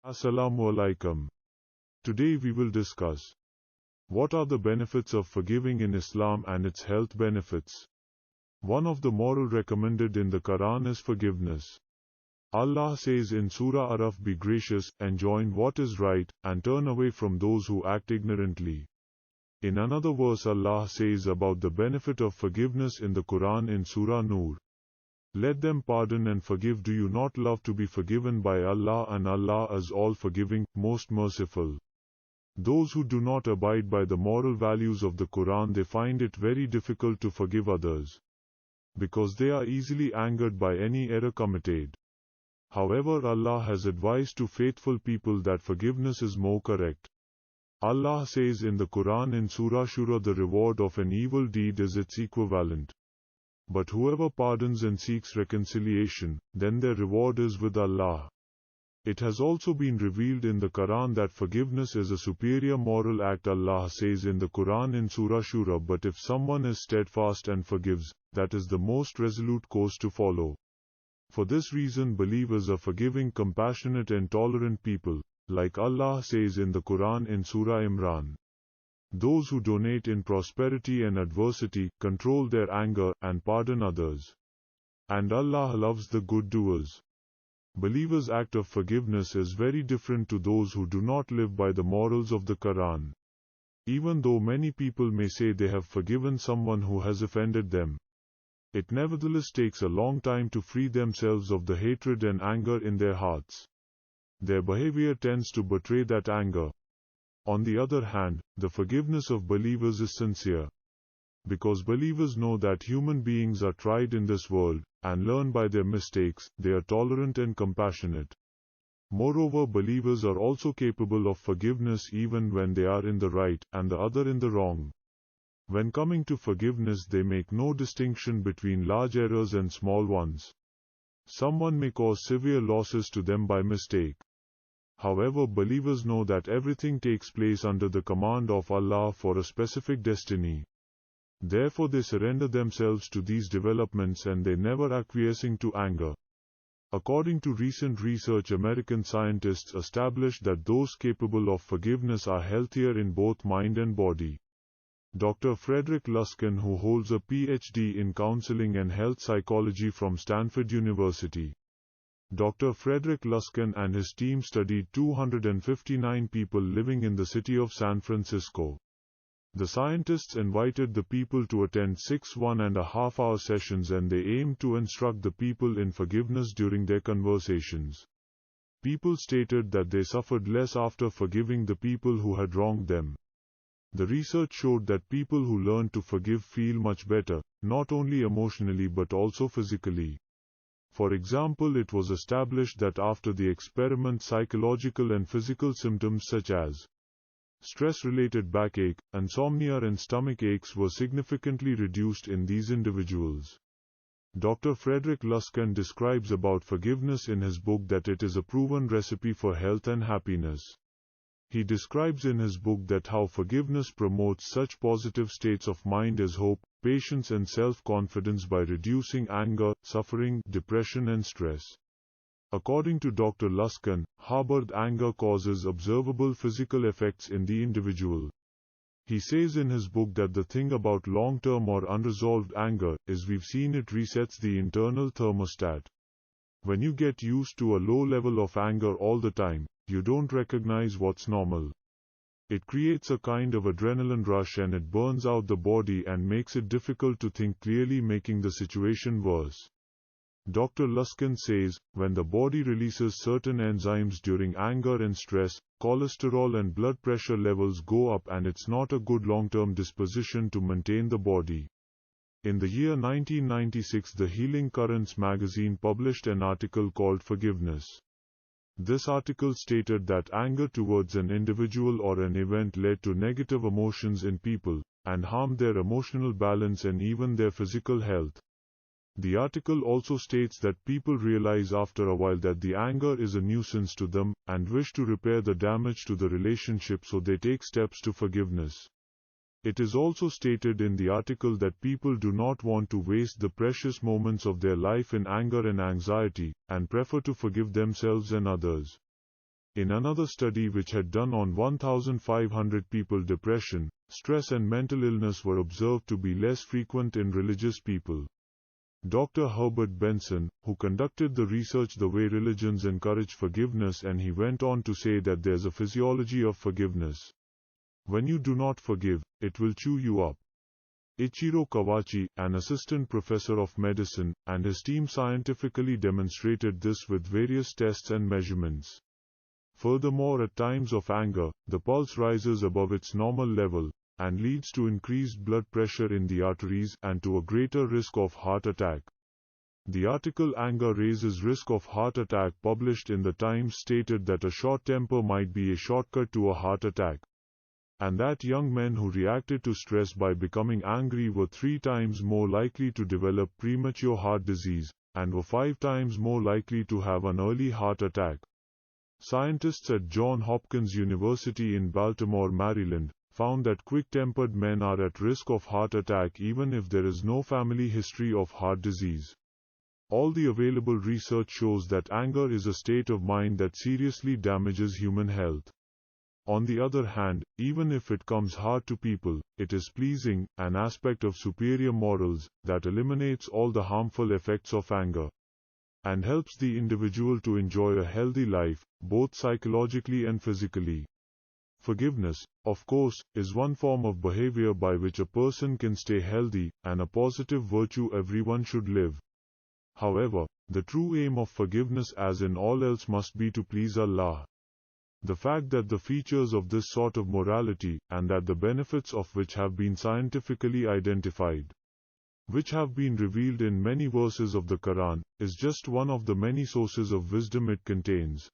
Assalamualaikum. Today we will discuss what are the benefits of forgiving in Islam and its health benefits. One of the moral recommended in the Quran is forgiveness. Allah says in Surah Araf, "Be gracious, enjoin what is right, and turn away from those who act ignorantly." In another verse Allah says about the benefit of forgiveness in the Quran in Surah Nur, "Let them pardon and forgive. Do you not love to be forgiven by Allah, and Allah is all-forgiving, most merciful." Those who do not abide by the moral values of the Quran, they find it very difficult to forgive others, because they are easily angered by any error committed. However, Allah has advised to faithful people that forgiveness is more correct. Allah says in the Quran in Surah Shura, "The reward of an evil deed is its equivalent. But whoever pardons and seeks reconciliation, then their reward is with Allah." It has also been revealed in the Quran that forgiveness is a superior moral act. Allah says in the Quran in Surah Shura, "But if someone is steadfast and forgives, that is the most resolute course to follow." For this reason, believers are forgiving, compassionate and tolerant people, like Allah says in the Quran in Surah Imran. Those who donate in prosperity and adversity, control their anger, and pardon others. And Allah loves the good doers. Believers' act of forgiveness is very different to those who do not live by the morals of the Quran. Even though many people may say they have forgiven someone who has offended them, it nevertheless takes a long time to free themselves of the hatred and anger in their hearts. Their behavior tends to betray that anger. On the other hand, the forgiveness of believers is sincere. Because believers know that human beings are tried in this world, and learn by their mistakes, they are tolerant and compassionate. Moreover, believers are also capable of forgiveness even when they are in the right, and the other in the wrong. When coming to forgiveness, they make no distinction between large errors and small ones. Someone may cause severe losses to them by mistake. However, believers know that everything takes place under the command of Allah for a specific destiny. Therefore they surrender themselves to these developments and they never acquiescing to anger. According to recent research, American scientists established that those capable of forgiveness are healthier in both mind and body. Dr. Frederick Luskin, who holds a PhD in counseling and health psychology from Stanford University. Dr. Frederick Luskin and his team studied 259 people living in the city of San Francisco. The scientists invited the people to attend 6 1.5-hour sessions, and they aimed to instruct the people in forgiveness during their conversations. People stated that they suffered less after forgiving the people who had wronged them. The research showed that people who learn to forgive feel much better, not only emotionally but also physically. For example, it was established that after the experiment, psychological and physical symptoms such as stress-related backache, insomnia and stomach aches were significantly reduced in these individuals. Dr. Frederick Luskin describes about forgiveness in his book that it is a proven recipe for health and happiness. He describes in his book that how forgiveness promotes such positive states of mind as hope, patience and self-confidence by reducing anger, suffering, depression and stress. According to Dr. Luskin, harbored anger causes observable physical effects in the individual. He says in his book that the thing about long-term or unresolved anger is we've seen it resets the internal thermostat. When you get used to a low level of anger all the time, you don't recognize what's normal. It creates a kind of adrenaline rush and it burns out the body and makes it difficult to think clearly, making the situation worse. Dr. Luskin says, when the body releases certain enzymes during anger and stress, cholesterol and blood pressure levels go up, and it's not a good long-term disposition to maintain the body. In the year 1996, the Healing Currents magazine published an article called Forgiveness. This article stated that anger towards an individual or an event led to negative emotions in people, and harmed their emotional balance and even their physical health. The article also states that people realize after a while that the anger is a nuisance to them, and wish to repair the damage to the relationship, so they take steps to forgiveness. It is also stated in the article that people do not want to waste the precious moments of their life in anger and anxiety, and prefer to forgive themselves and others. In another study which had done on 1,500 people, depression, stress and mental illness were observed to be less frequent in religious people. Dr. Herbert Benson, who conducted the research the way religions encourage forgiveness, and he went on to say that there's a physiology of forgiveness. When you do not forgive, it will chew you up. Ichiro Kawachi, an assistant professor of medicine, and his team scientifically demonstrated this with various tests and measurements. Furthermore, at times of anger, the pulse rises above its normal level, and leads to increased blood pressure in the arteries and to a greater risk of heart attack. The article "Anger Raises Risk of Heart Attack" published in the Times stated that a short temper might be a shortcut to a heart attack, and that young men who reacted to stress by becoming angry were 3 times more likely to develop premature heart disease, and were 5 times more likely to have an early heart attack. Scientists at Johns Hopkins University in Baltimore, Maryland, found that quick-tempered men are at risk of heart attack even if there is no family history of heart disease. All the available research shows that anger is a state of mind that seriously damages human health. On the other hand, even if it comes hard to people, it is pleasing, an aspect of superior morals, that eliminates all the harmful effects of anger, and helps the individual to enjoy a healthy life, both psychologically and physically. Forgiveness, of course, is one form of behavior by which a person can stay healthy, and a positive virtue everyone should live. However, the true aim of forgiveness, as in all else, must be to please Allah. The fact that the features of this sort of morality, and that the benefits of which have been scientifically identified, which have been revealed in many verses of the Quran, is just one of the many sources of wisdom it contains.